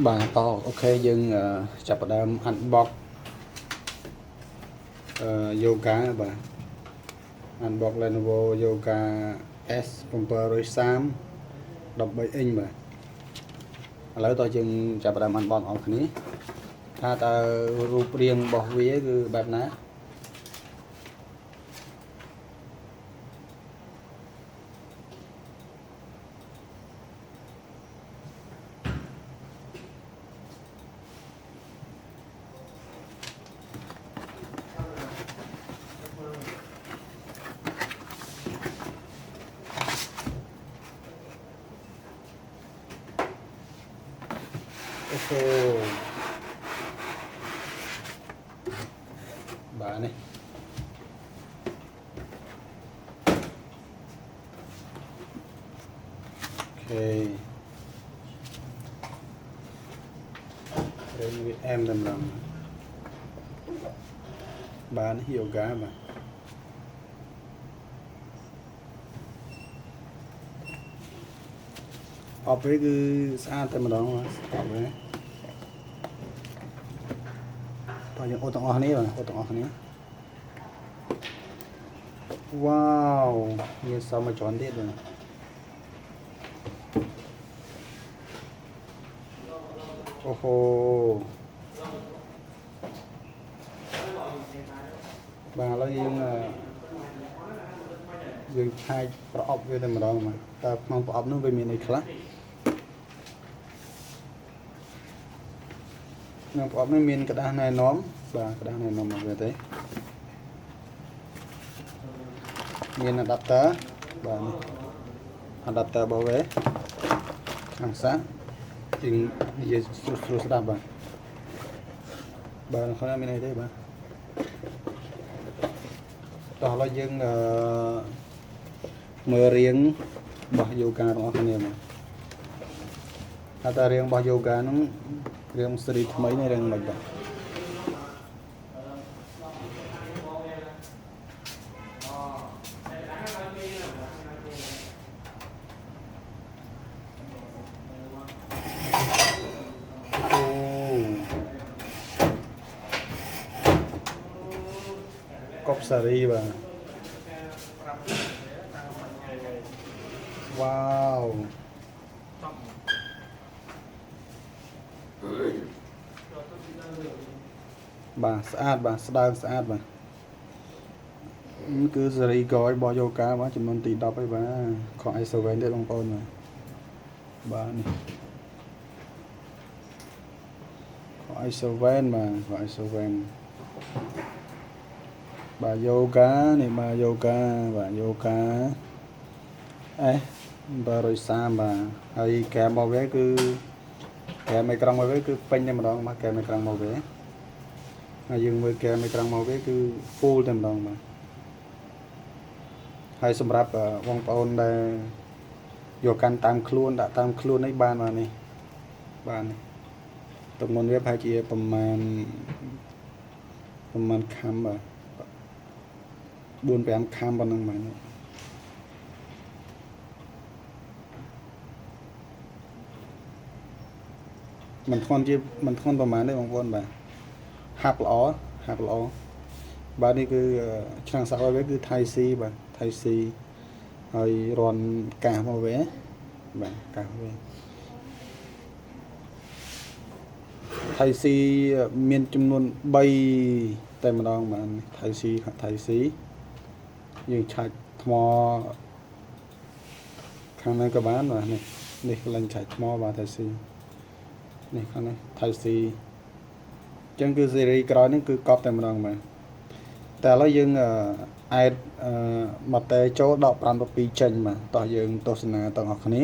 បាទតអូខេយើងចាប់ផ្ដើម unbox Yoga បាទ unbox Lenovo Yoga S 730 13 inch បាទឥឡូវតោះយើងចាប់ផ្ដើម unbox អស់គ្នាថាតើរូបរាងរបស់វាគឺបែបណាអូហូបាទនេះអូខេរៀងវាអែមតែម្ដងបាទនេះ Yoga បាទអបវាគឺស្អាតតែម្ដងបាទអបវាតោះយើងអូទាំងអស់គ្នាបាទអូទាំងអស់គ្នាវ៉ាវមានសមមកច្រើនទៀតបាទអូហូបាទឥឡូវយើងឆែកប្រអប់វាតែម្ដងបាទតើក្នុងប្រអប់នោះវាមានអីខ្លះក្នុងប្រអប់នេះមានក្តាស់ណែនាំបាទក្តាស់ណែនាំមកវាទេមាន adapter បាទនេះ adapter របស់វាខាងសាយើងនិយាយស្រួលស្ដាប់បាទបាទខ្លួនមានអីទេបាទតោះឥឡូវយើងមើលរាងរបស់ Yoga របស់គ្នាមកថាតើរាងរបស់ Yoga ហ្នឹងរាងស៊េរីថ្មីនេះរាងមិនបាទកុបសារីបាទវ៉ាវបាទស្អាតបាទស្ដើងស្អាតបាទគឺសេរីក្រោយរបស់ Yoga បាទចំនួនទី10ហើយបាទខក ISO វិញទេបងប្អូនបាទនេះខក ISO វិញបាទខក ISO វិញបាទ Yoga នេះបាទ Yoga បាទ Yoga 730បាទហើយកែមរបស់វាគឺកែមអេក្រង់របស់វាគឺពេញតែម្ដងបាទកែមអេក្រង់របស់វាហើយយើងមើលកែមអេក្រង់របស់វាគឺ full តែម្ដងបាទហើយសម្រាប់បងប្អូនដែលយកកាន់តាមខ្លួនដាក់តាមខ្លួននេះបានបាទនេះបាទនេះទម្ងន់វាប្រហែលជាប្រមាណខាំបាទ 4-5 ខាំប៉ុណ្ណឹងបាទមិនធន់ប្រហែលទេបងប្អូនបាទហាប់ល្អបាទនេះគឺឆ្នាំងសាក់របស់វាគឺ Type C បាទ Type C ហើយរន់កាសមកវាបាទកាសវា Type C មានចំនួន3តែម្ដងបាទ Type C យើងឆាច់ថ្មខាងនេះក៏បានបាទនេះកន្លែងឆាច់ថ្មបាទ Type C នេះខាងនេះ Type C អញ្ចឹងគឺសេរីក្រោយនេះគឺកប់តែម្ដងបាទតែឥឡូវយើងអេតម៉ូតេចូលដក512ចេញបាទតោះយើងទស្សនាទាំងអស់គ្នា